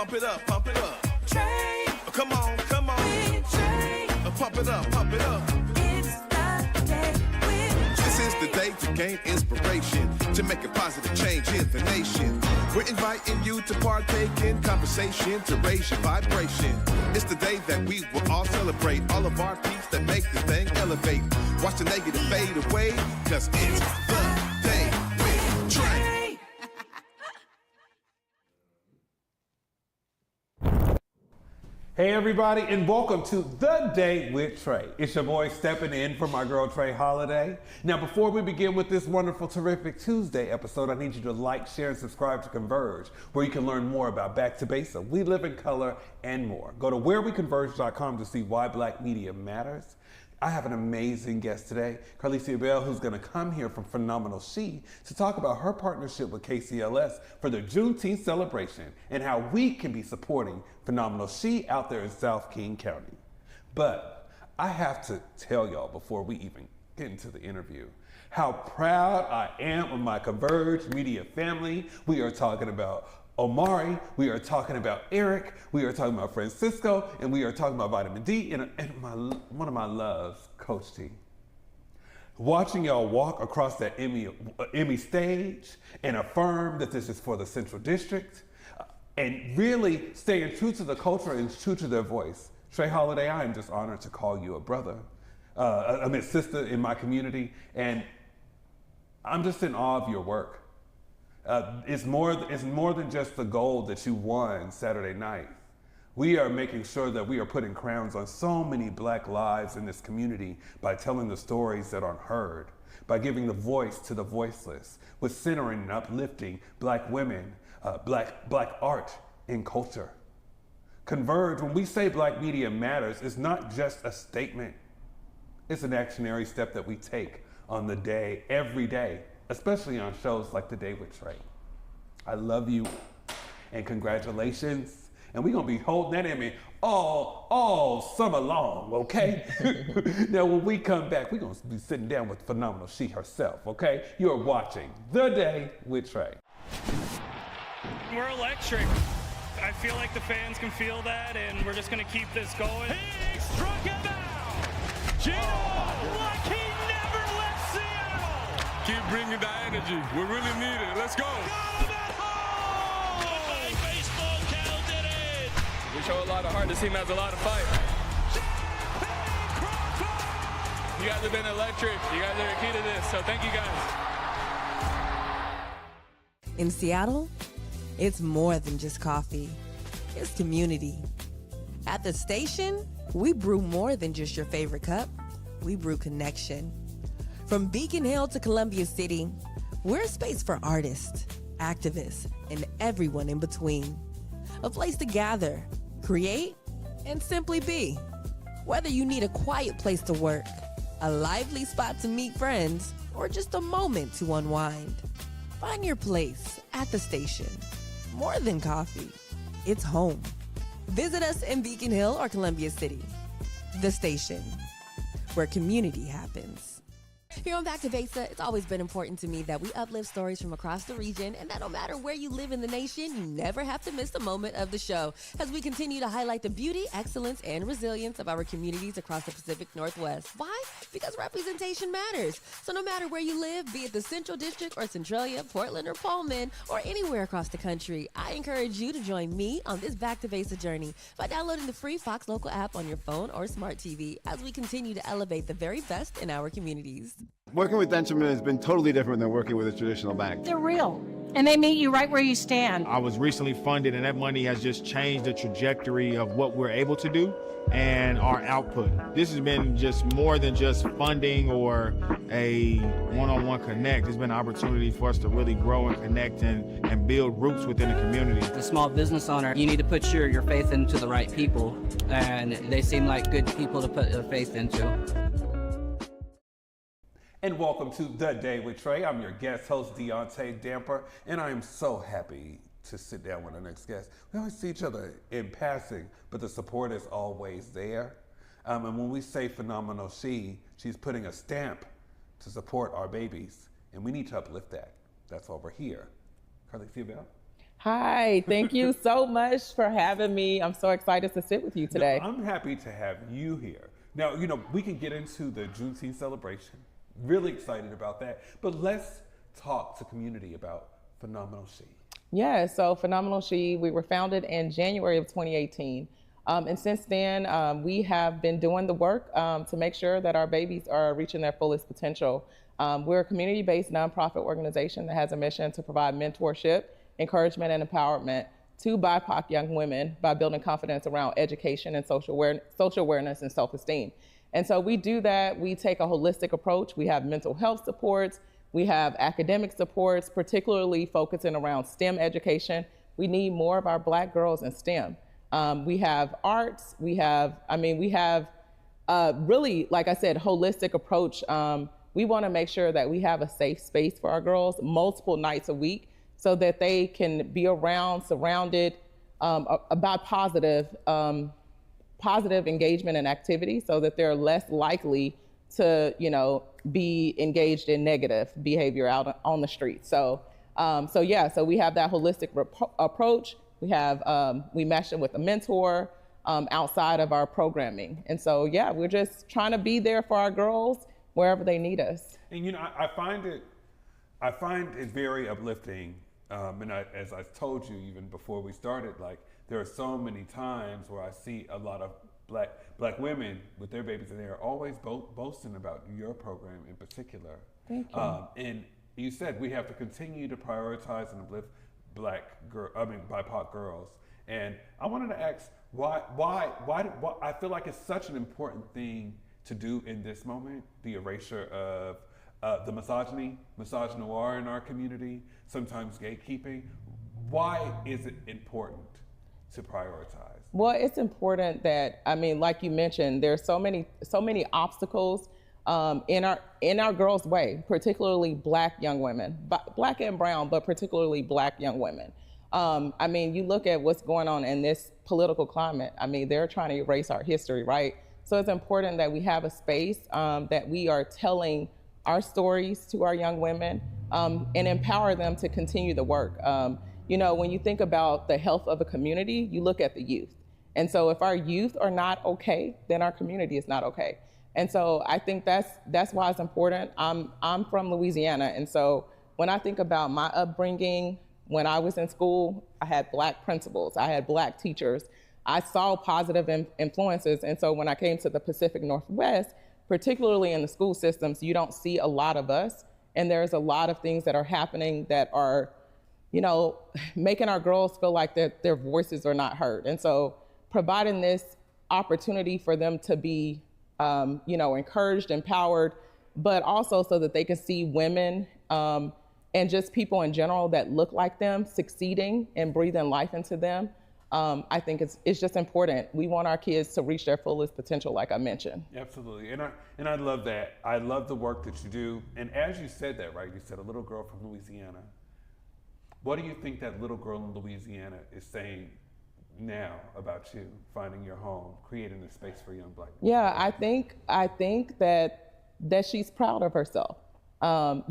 Pump it up, pump it up. Trae. Come on, come on. With Trae. Pump it up, pump it up. It's the day with Trae. This is the day to gain inspiration, to make a positive change in the nation. We're inviting you to partake in conversation, to raise your vibration. It's the day that we will all celebrate all of our peace that make the thing elevate. Watch the negative fade away, cause it's the day with Trae. Hey everybody, and welcome to The Day with Trae. It's your boy stepping in for my girl Trae Holiday. Now before we begin with this wonderful, terrific Tuesday episode, I need you to like, share, and subscribe to Converge, where you can learn more about Back to Basics, We Live in Color, and more. Go to whereweconverge.com to see why Black media matters. I have an amazing guest today, Carlecia Bell, who's going to come here from Phenomenal She to talk about her partnership with KCLS for the Juneteenth celebration and how we can be supporting Phenomenal She out there in South King County. But I have to tell y'all before we even get into the interview how proud I am of my Converge media family. We are talking about Omari, we are talking about Eric, we are talking about Francisco, and we are talking about Vitamin D, and one of my loves, Coach T. Watching y'all walk across that Emmy stage and affirm that this is for the Central District, and really staying true to the culture and true to their voice. Trae Holiday, I am just honored to call you a brother, sister in my community, and I'm just in awe of your work. It's more than just the gold that you won Saturday night. We are making sure that we are putting crowns on so many Black lives in this community by telling the stories that aren't heard, by giving the voice to the voiceless, with centering and uplifting Black women, Black art and culture. Converge, when we say Black media matters, it's not just a statement. It's an actionary step that we take on the day, every day, especially on shows like The Day with Trae. I love you and congratulations. And we're gonna be holding that Emmy all summer long, okay? Now when we come back, we're gonna be sitting down with Phenomenal She herself, okay? You're watching The Day with Trae. We're electric. I feel like the fans can feel that, and we're just gonna keep this going. He struck it down! Gino, like he never left Seattle! Keep bringing the energy. We really need it. Let's go. Got him at home! The baseball counted it! We show a lot of heart. This team has a lot of fight. You guys have been electric. You guys are the key to this, so thank you guys. In Seattle, it's more than just coffee. It's community. At the station, we brew more than just your favorite cup. We brew connection. From Beacon Hill to Columbia City, we're a space for artists, activists, and everyone in between. A place to gather, create, and simply be. Whether you need a quiet place to work, a lively spot to meet friends, or just a moment to unwind, find your place at the station. More than coffee, it's home. Visit us in Beacon Hill or Columbia City. The station, where community happens. Here on Back to Basics, it's always been important to me that we uplift stories from across the region, and that no matter where you live in the nation, you never have to miss a moment of the show as we continue to highlight the beauty, excellence, and resilience of our communities across the Pacific Northwest. Why? Because representation matters. So no matter where you live, be it the Central District or Centralia, Portland or Pullman, or anywhere across the country, I encourage you to join me on this Back to Basics journey by downloading the free Fox Local app on your phone or smart TV as we continue to elevate the very best in our communities. Working with venture has been totally different than working with a traditional bank. They're real, and they meet you right where you stand. I was recently funded, and that money has just changed the trajectory of what we're able to do and our output. This has been just more than just funding or a one-on-one connect. It's been an opportunity for us to really grow and connect and build roots within the community. As a small business owner, you need to put your faith into the right people, and they seem like good people to put their faith into. And welcome to The Day with Trae. I'm your guest host, Deontay Damper, and I am so happy to sit down with our next guest. We always see each other in passing, but the support is always there. And when we say Phenomenal she's putting a stamp to support our babies, and we need to uplift that. That's why we're here. Carlecia Bell? Hi, thank you so much for having me. I'm so excited to sit with you today. No, I'm happy to have you here. Now, we can get into the Juneteenth celebration. Really excited about that. But let's talk to community about Phenomenal She. Yeah, so Phenomenal She, we were founded in January of 2018. And since then, we have been doing the work to make sure that our babies are reaching their fullest potential. We're a community-based nonprofit organization that has a mission to provide mentorship, encouragement, and empowerment to BIPOC young women by building confidence around education and social awareness and self-esteem. And so we do that. We take a holistic approach. We have mental health supports. We have academic supports, particularly focusing around STEM education. We need more of our Black girls in STEM. We have arts. We have really, like I said, holistic approach. We want to make sure that we have a safe space for our girls multiple nights a week so that they can be around, surrounded by positive engagement and activity so that they're less likely to, be engaged in negative behavior out on the street. So we have that holistic approach. We mesh it with a mentor outside of our programming. And so, we're just trying to be there for our girls wherever they need us. And I find it very uplifting. As I told you even before we started, like there are so many times where I see a lot of black women with their babies, and they are always boasting about your program in particular. Thank you. And you said we have to continue to prioritize and uplift BIPOC girls. And I wanted to ask why I feel like it's such an important thing to do in this moment, the erasure of the misogynoir in our community, sometimes gatekeeping. Why is it important to prioritize? Well, it's important that, like you mentioned, there's so many obstacles in our girls' way, particularly Black young women, Black and brown, but particularly Black young women. You look at what's going on in this political climate. They're trying to erase our history, right? So it's important that we have a space that we are telling our stories to our young women and empower them to continue the work. When you think about the health of a community, you look at the youth. And so if our youth are not okay, then our community is not okay. And so I think that's why it's important. I'm from Louisiana, and so when I think about my upbringing, when I was in school, I had Black principals, I had Black teachers, I saw positive influences. And so when I came to the Pacific Northwest, particularly in the school systems, you don't see a lot of us, and there's a lot of things that are happening that are, making our girls feel like that their voices are not heard. And so providing this opportunity for them to be encouraged, empowered, but also so that they can see women and just people in general that look like them succeeding and breathing life into them. I think it's just important. We want our kids to reach their fullest potential, like I mentioned. Absolutely, and I love that. I love the work that you do. And as you said that, right? You said a little girl from Louisiana. What do you think that little girl in Louisiana is saying now about you finding your home, creating a space for young Black people? Yeah, I think that she's proud of herself. I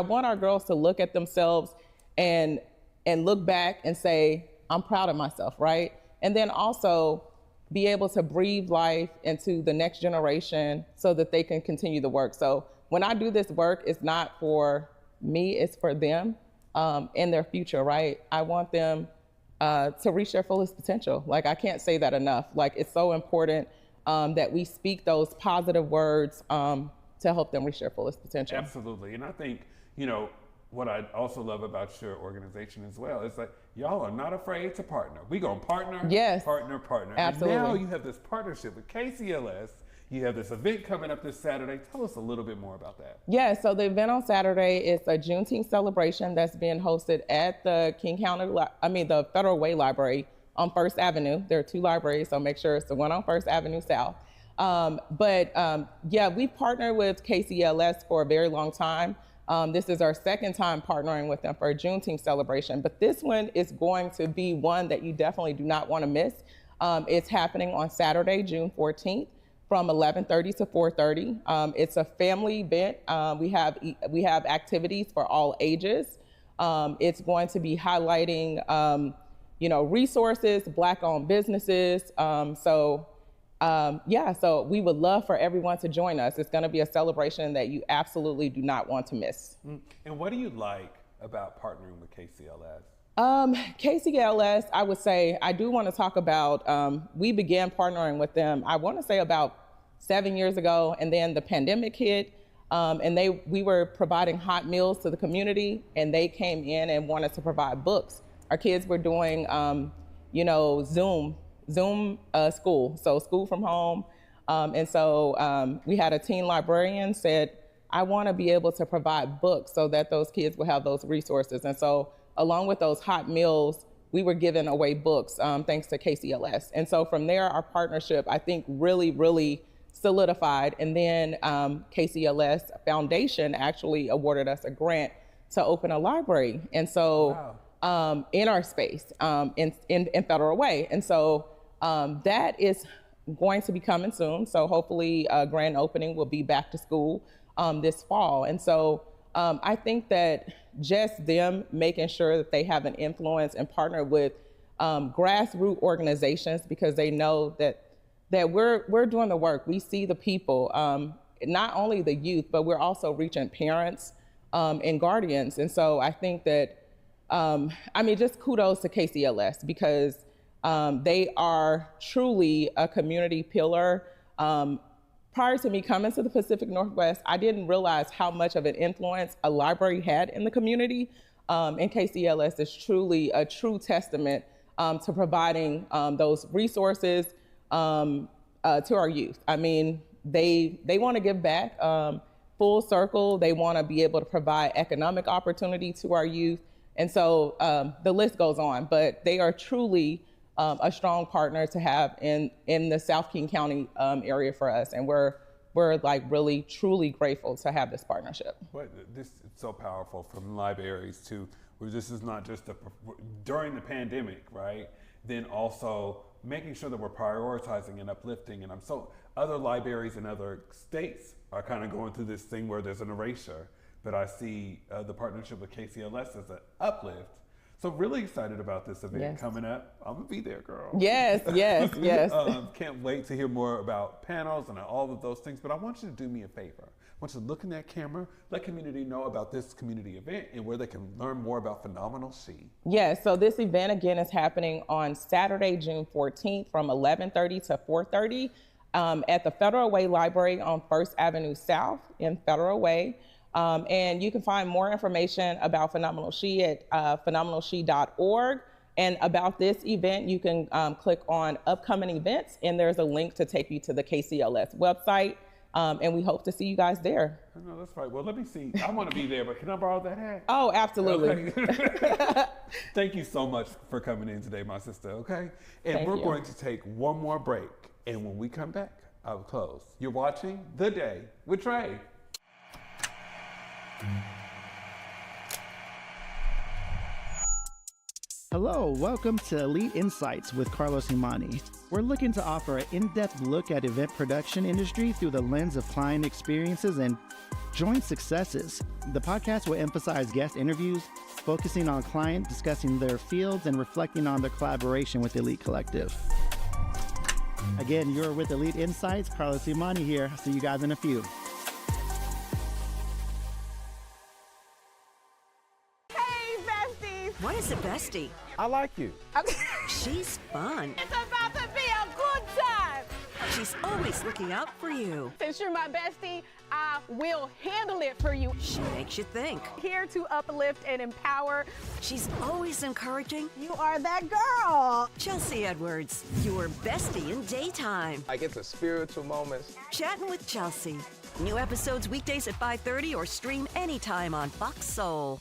want our girls to look at themselves and look back and say, I'm proud of myself, right? And then also be able to breathe life into the next generation so that they can continue the work. So when I do this work, it's not for me, it's for them in their future, right? I want them to reach their fullest potential. Like, I can't say that enough. Like, it's so important that we speak those positive words to help them reach their fullest potential. Absolutely. And I think, what I also love about your organization as well is that y'all are not afraid to partner. We gonna partner, yes, partner. Absolutely. And now you have this partnership with KCLS. You have this event coming up this Saturday. Tell us a little bit more about that. Yeah, so the event on Saturday is a Juneteenth celebration that's being hosted at the the Federal Way Library on First Avenue. There are two libraries, so make sure it's the one on First Avenue South. We partnered with KCLS for a very long time. This is our second time partnering with them for a Juneteenth celebration, but this one is going to be one that you definitely do not want to miss. It's happening on Saturday, June 14th from 11:30 to 4:30. It's a family event. We have activities for all ages. It's going to be highlighting, resources, Black-owned businesses. So we would love for everyone to join us. It's going to be a celebration that you absolutely do not want to miss. And what do you like about partnering with KCLS? KCLS, I would say, I do want to talk about, we began partnering with them, I want to say about 7 years ago, and then the pandemic hit, and we were providing hot meals to the community, and they came in and wanted to provide books. Our kids were doing, Zoom school, so school from home. And so we had a teen librarian said, I want to be able to provide books so that those kids will have those resources. And so along with those hot meals, we were giving away books thanks to KCLS. And so from there, our partnership, I think, really, really solidified. And then KCLS Foundation actually awarded us a grant to open a library. And so in our space, in Federal Way. And so that is going to be coming soon. So hopefully grand opening will be back to school this fall. And so I think that just them making sure that they have an influence and partner with grassroots organizations, because they know that we're doing the work. We see the people, not only the youth, but we're also reaching parents and guardians. And so I think that, just kudos to KCLS, because they are truly a community pillar. Prior to me coming to the Pacific Northwest, I didn't realize how much of an influence a library had in the community. And KCLS is truly a true testament to providing those resources to our youth. I mean, they want to give back full circle. They want to be able to provide economic opportunity to our youth. And so the list goes on, but they are truly a strong partner to have in the South King County area for us. And we're like really, truly grateful to have this partnership. This is so powerful, from libraries to, where this is not just during the pandemic, right? Then also making sure that we're prioritizing and uplifting. And other libraries in other states are kind of going through this thing where there's an erasure, but I see the partnership with KCLS as an uplift. So really excited about this event coming up. I'm gonna be there, girl. Yes. Can't wait to hear more about panels and all of those things, but I want you to do me a favor. I want you to look in that camera, let community know about this community event and where they can learn more about Phenomenal She. Yes, so this event again is happening on Saturday, June 14th from 11:30 to 4:30 at the Federal Way Library on 1st Avenue South in Federal Way. And you can find more information about Phenomenal She at phenomenalshe.org. And about this event, you can click on upcoming events, and there's a link to take you to the KCLS website. And we hope to see you guys there. No, that's right. Well, let me see. I want to be there, but can I borrow that hat? Oh, absolutely. Okay. Thank you so much for coming in today, my sister, okay? And we're going to take one more break. And when we come back, I'll close. You're watching The Day with Trae. Hello, welcome to Elite Insights with Carlos Imani. We're looking to offer an in-depth look at event production industry through the lens of client experiences and joint successes. The podcast will emphasize guest interviews, focusing on client discussing their fields and reflecting on their collaboration with Elite Collective. Again, you're with Elite Insights. Carlos Imani here. See you guys in a few. What is a bestie? I like you. She's fun. It's about to be a good time. She's always looking out for you. Since you're my bestie, I will handle it for you. She makes you think. Here to uplift and empower. She's always encouraging. You are that girl. Chelsea Edwards, your bestie in daytime. I get the spiritual moments. Chatting with Chelsea. New episodes weekdays at 5:30 or stream anytime on Fox Soul.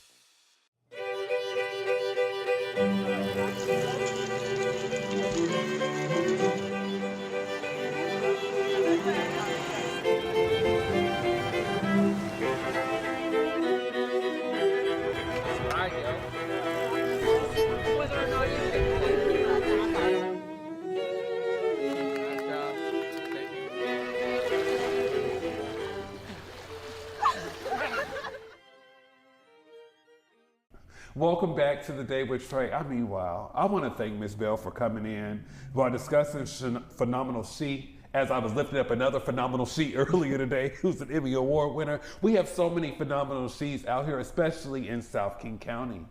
Welcome back to the Day with Trae. Wow. I want to thank Ms. Bell for coming in while discussing Phenomenal She, as I was lifting up another Phenomenal She earlier today, who's an Emmy Award winner. We have so many Phenomenal She's out here, especially in South King County.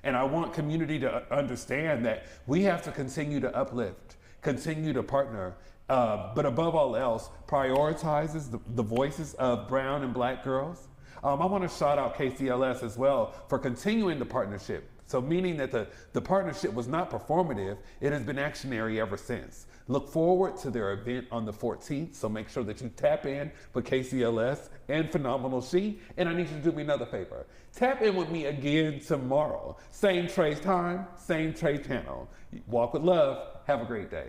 And I want community to understand that we have to continue to uplift, continue to partner, but above all else, prioritizes the voices of brown and black girls. I want to shout out KCLS as well for continuing the partnership. So meaning that the partnership was not performative, it has been actionary ever since. Look forward to their event on the 14th, so make sure that you tap in with KCLS and Phenomenal She. And I need you to do me another favor. Tap in with me again tomorrow. Same Trae time, same Trae channel. Walk with love. Have a great day.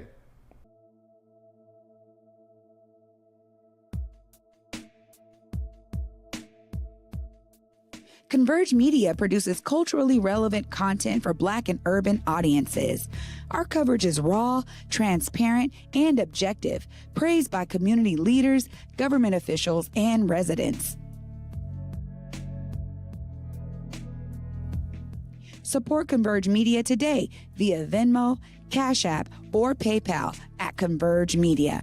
Converge Media produces culturally relevant content for Black and urban audiences. Our coverage is raw, transparent, and objective, praised by community leaders, government officials, and residents. Support Converge Media today via Venmo, Cash App, or PayPal at Converge Media.